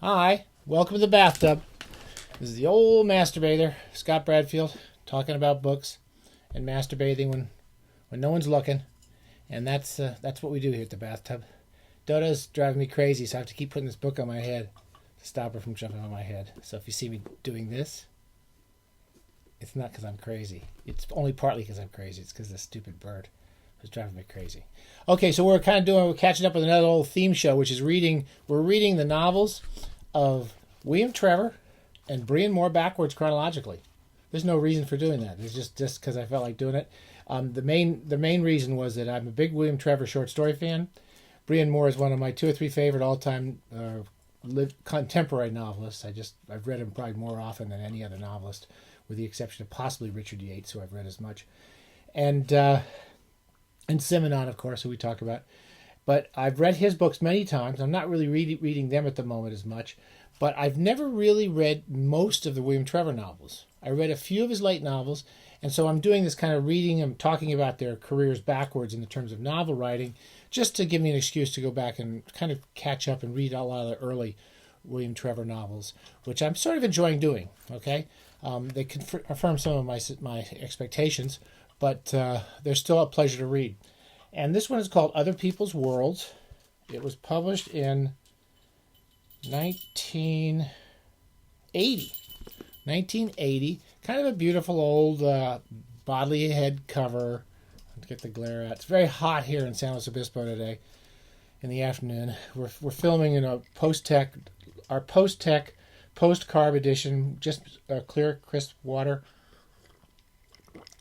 Hi, welcome to the bathtub. This is the old masturbator, Scott Bradfield, talking about books and masturbating when no one's looking, and that's what we do here at the bathtub. Dodo's driving me crazy, so I have to keep putting this book on my head to stop her from jumping on my head. So if you see me doing this, it's not because I'm crazy. It's only partly because I'm crazy. It's because this stupid bird was driving me crazy. Okay, so we're catching up with another old theme show, which is we're reading the novels of William Trevor and Brian Moore backwards chronologically. There's no reason for doing that. It's just because I felt like doing it. The main reason was that I'm a big William Trevor short story fan. Brian Moore is one of my 2 or 3 favorite all-time contemporary novelists. I've read him probably more often than any other novelist, with the exception of possibly Richard Yates, who I've read as much, and Simenon, of course, who we talk about. But I've read his books many times. I'm not really reading them at the moment as much, but I've never really read most of the William Trevor novels. I read a few of his late novels, and so I'm doing this kind of reading and talking about their careers backwards in the terms of novel writing, just to give me an excuse to go back and kind of catch up and read a lot of the early William Trevor novels, which I'm sort of enjoying doing. Okay, they confirm some of my expectations, but they're still a pleasure to read. And this one is called Other People's Worlds. It was published in 1980. 1980. Kind of a beautiful old bodily head cover. Let's get the glare out. It's very hot here in San Luis Obispo today in the afternoon. We're filming in a post-tech post-carb edition, just clear, crisp water.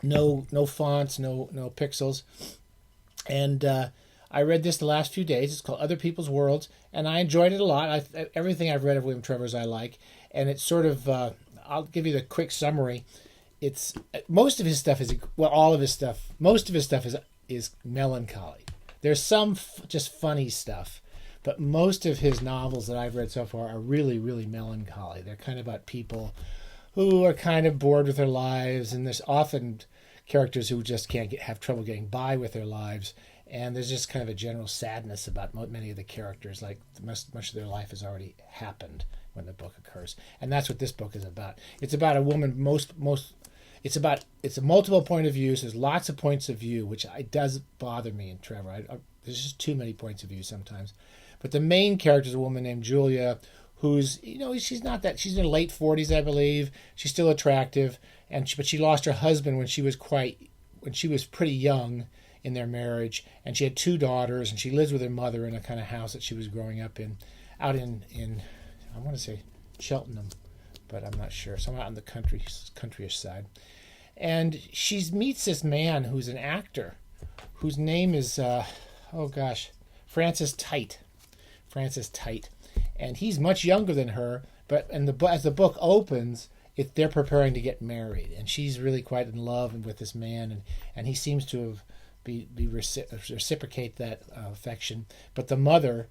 No fonts, no pixels. And I read this the last few days. It's called Other People's Worlds, and I enjoyed it a lot. Everything I've read of William Trevor's I like, and it's sort of I'll give you the quick summary. It's most of his stuff is all of his stuff. Most of his stuff is melancholy. There's some just funny stuff, but most of his novels that I've read so far are really, really melancholy. They're kind of about people who are kind of bored with their lives, and there's often characters who just can't have trouble getting by with their lives, and there's just kind of a general sadness about many of the characters, like much of their life has already happened when the book occurs. And that's what this book is about. It's about a woman. It's a multiple point of views. There's lots of points of view, which does bother me in Trevor. There's just too many points of view sometimes. But the main character is a woman named Julia, who's, she's not that, she's in her late 40s, I believe. She's still attractive, but she lost her husband when she was pretty young in their marriage, and she had 2 daughters, and she lives with her mother in a kind of house that she was growing up in, out in I want to say Cheltenham, but I'm not sure, somewhere out in the countryish side. And she meets this man who's an actor, whose name is Francis Tite. And he's much younger than her, but as the book opens, they're preparing to get married, and she's really quite in love with this man, and he seems to have reciprocate that affection. But the mother,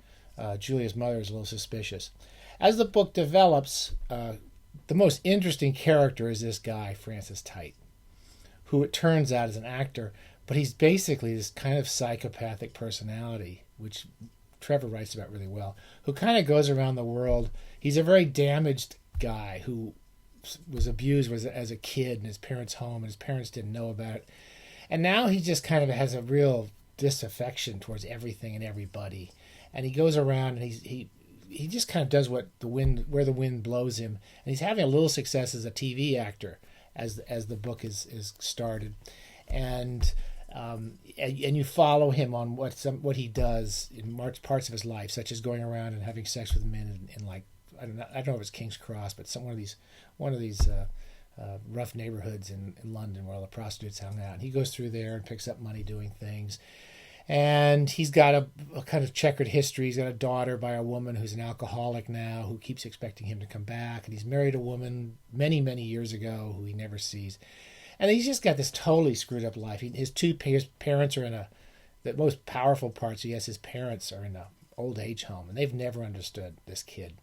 Julia's mother, is a little suspicious. As the book develops, the most interesting character is this guy, Francis Tite, who it turns out is an actor, but he's basically this kind of psychopathic personality, which Trevor writes about really well, who kind of goes around the world. He's a very damaged guy who was abused as a kid in his parents' home, and his parents didn't know about it. And now he just kind of has a real disaffection towards everything and everybody. And he goes around and he just kind of does where the wind blows him. And he's having a little success as a TV actor as the book is started. And you follow him on what he does in parts of his life, such as going around and having sex with men in like, I don't know if it's King's Cross, but one of these rough neighborhoods in London where all the prostitutes hung out. And he goes through there and picks up money doing things. And he's got a kind of checkered history. He's got a daughter by a woman who's an alcoholic now, who keeps expecting him to come back. And he's married a woman many, many years ago who he never sees. And he's just got this totally screwed up life. His parents are the most powerful parts. Yes, his parents are in an old age home, and they've never understood this kid.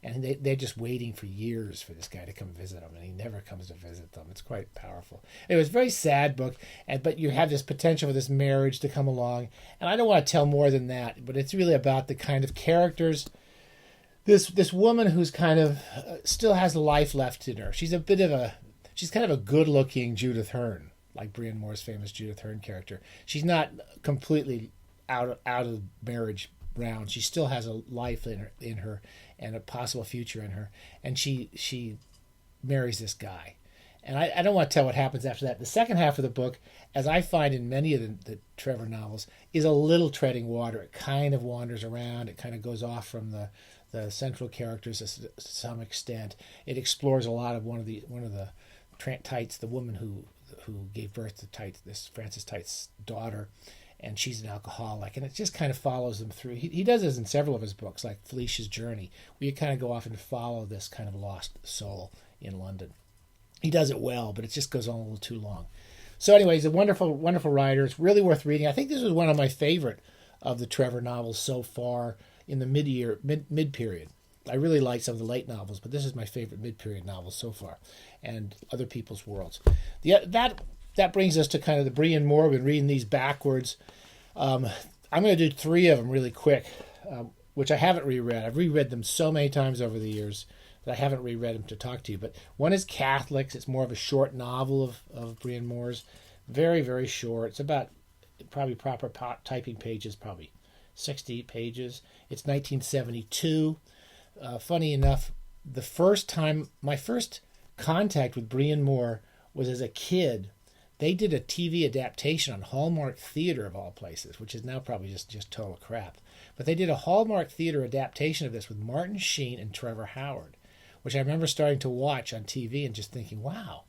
And they're just waiting for years for this guy to come visit them, and he never comes to visit them. It's quite powerful. It was a very sad book, but you have this potential for this marriage to come along. And I don't want to tell more than that, but it's really about the kind of characters this woman who's kind of still has a life left in her. She's kind of a good looking Judith Hearn, like Brian Moore's famous Judith Hearn character. She's not completely out of marriage round. She still has a life in her and a possible future in her. And she marries this guy. And I don't want to tell what happens after that. The second half of the book, as I find in many of the Trevor novels, is a little treading water. It kind of wanders around. It kind of goes off from the central characters to some extent. It explores a lot of one of the Tights, the woman who gave birth to Tight, this Francis Tight's daughter, and she's an alcoholic, and it just kind of follows them through. He does this in several of his books, like Felicia's Journey, where you kind of go off and follow this kind of lost soul in London. He does it well, but it just goes on a little too long. So anyway, he's a wonderful, wonderful writer. It's really worth reading. I think this was one of my favorite of the Trevor novels so far in the mid-period. I really like some of the late novels, but this is my favorite mid-period novel so far, and Other People's Worlds. That brings us to kind of the Brian Moore. We've been reading these backwards. I'm going to do 3 of them really quick, which I haven't reread. I've reread them so many times over the years that I haven't reread them to talk to you. But one is Catholics. It's more of a short novel of Brian Moore's. Very, very short. It's about probably proper typing pages, probably 60 pages. It's 1972. Funny enough, my first contact with Brian Moore was as a kid. They did a TV adaptation on Hallmark Theater, of all places, which is now probably just total crap. But they did a Hallmark Theater adaptation of this with Martin Sheen and Trevor Howard, which I remember starting to watch on TV and just thinking, wow,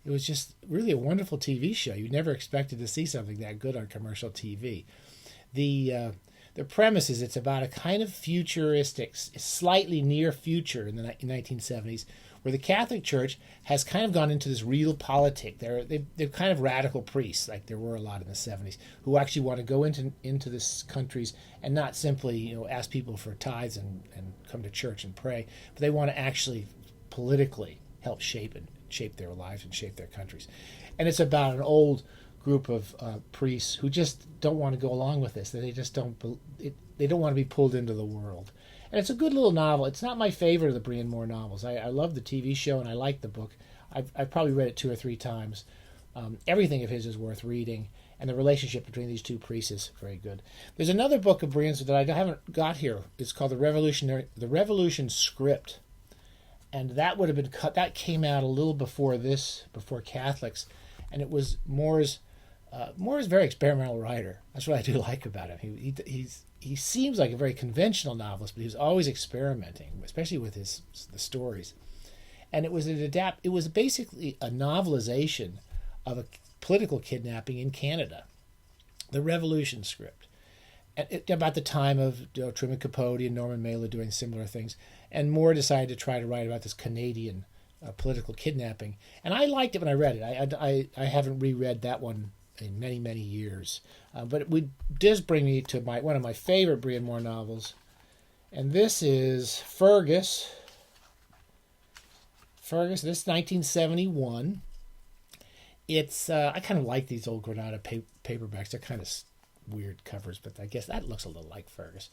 it was just really a wonderful TV show. You never expected to see something that good on commercial TV. The premise is it's about a kind of futuristic, slightly near future in the 1970s, where the Catholic Church has kind of gone into this real politic. They're kind of radical priests, like there were a lot in the 70s, who actually want to go into this countries and not simply ask people for tithes and come to church and pray, but they want to actually politically help shape their lives and shape their countries. And it's about an old group of priests who just don't want to go along with this. They just don't want to be pulled into the world. And it's a good little novel. It's not my favorite of the Brian Moore novels. I love the TV show and I like the book. I've probably read it 2 or 3 times. Everything of his is worth reading, and the relationship between these 2 priests is very good. There's another book of Brian's that I haven't got here. It's called The Revolution Script, and that would have been cut. That came out a little before Catholics, and it was Moore's a very experimental writer. That's what I do like about him. He seems like a very conventional novelist, but he was always experimenting, especially with the stories. And it was basically a novelization of a political kidnapping in Canada, the Revolution Script, about the time of Truman Capote and Norman Mailer doing similar things. And Moore decided to try to write about this Canadian political kidnapping, and I liked it when I read it. I haven't reread that one in many, many years. But it does bring me to one of my favorite Brian Moore novels, and this is Fergus. This is 1971. It's I kind of like these old Granada paperbacks. They're kind of weird covers, but I guess that looks a little like Fergus.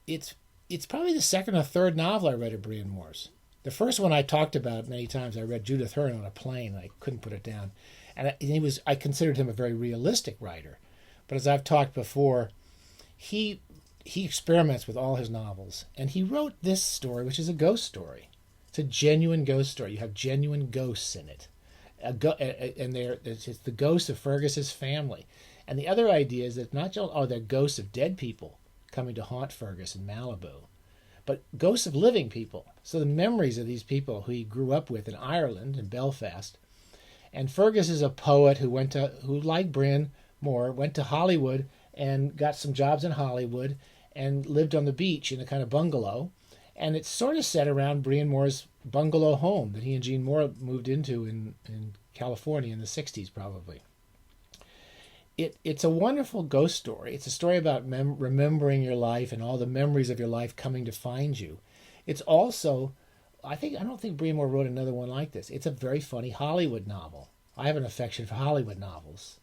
It's probably the second or third novel I read of Brian Moore's. The first one I talked about many times. I read Judith Hearn on a plane. I couldn't put it down. And I considered him a very realistic writer. But as I've talked before, he experiments with all his novels. And he wrote this story, which is a ghost story. It's a genuine ghost story. You have genuine ghosts in it. And it's the ghosts of Fergus's family. And the other idea is that not just they're ghosts of dead people coming to haunt Fergus in Malibu, but ghosts of living people. So the memories of these people who he grew up with in Ireland, in Belfast. And Fergus is a poet who like Brian Moore, went to Hollywood and got some jobs in Hollywood and lived on the beach in a kind of bungalow. And it's sort of set around Brian Moore's bungalow home that he and Jean Moore moved into in California in the 60s, probably. It's a wonderful ghost story. It's a story about remembering your life and all the memories of your life coming to find you. It's also, I don't think Brian Moore wrote another one like this. It's a very funny Hollywood novel. I have an affection for Hollywood novels.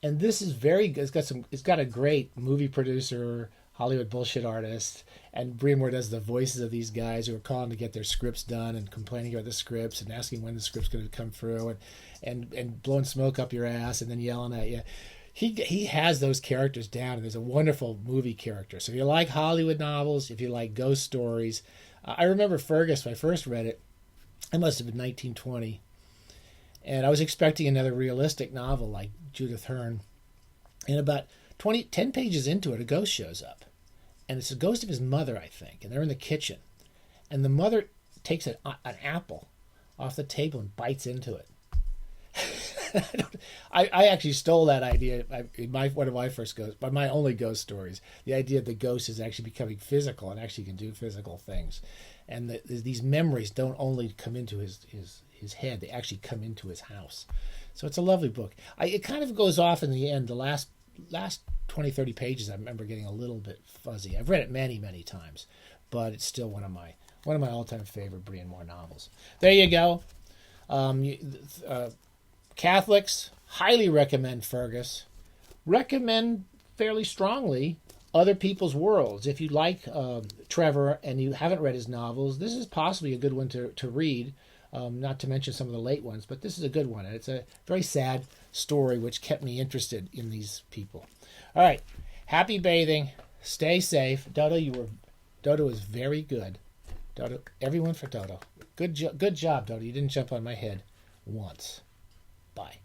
And this is very good. It's got a great movie producer, Hollywood bullshit artist, and Breamore does the voices of these guys who are calling to get their scripts done and complaining about the scripts and asking when the script's going to come through and blowing smoke up your ass and then yelling at you. He has those characters down, and there's a wonderful movie character. So if you like Hollywood novels, if you like ghost stories, I remember Fergus when I first read it. I must have been 1920, and I was expecting another realistic novel like Judith Hearn. And about 10 pages into it, a ghost shows up. And it's a ghost of his mother, I think. And they're in the kitchen. And the mother takes an apple off the table and bites into it. I actually stole that idea in one of my first ghosts, but my only ghost stories. The idea that the ghost is actually becoming physical and actually can do physical things. And these memories don't only come into his head, they actually come into his house. So it's a lovely book. It kind of goes off in the end. The last 20, 30 pages I remember getting a little bit fuzzy. I've read it many, many times, but it's still one of my all-time favorite Breamore novels. There you go. Catholics, highly recommend Fergus. Recommend fairly strongly Other People's Worlds. If you like Trevor and you haven't read his novels, this is possibly a good one to read. Not to mention some of the late ones, but this is a good one. And it's a very sad story which kept me interested in these people. All right. Happy bathing. Stay safe. Dodo is very good. Dodo, everyone for Dodo. Good job, Dodo. You didn't jump on my head once. Bye.